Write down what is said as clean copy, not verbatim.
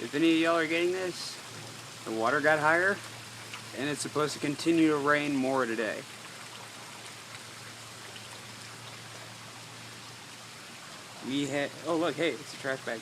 if any of y'all are getting this, the water got higher, and it's supposed to continue to rain more today. We had, oh look, hey, it's a trash bag.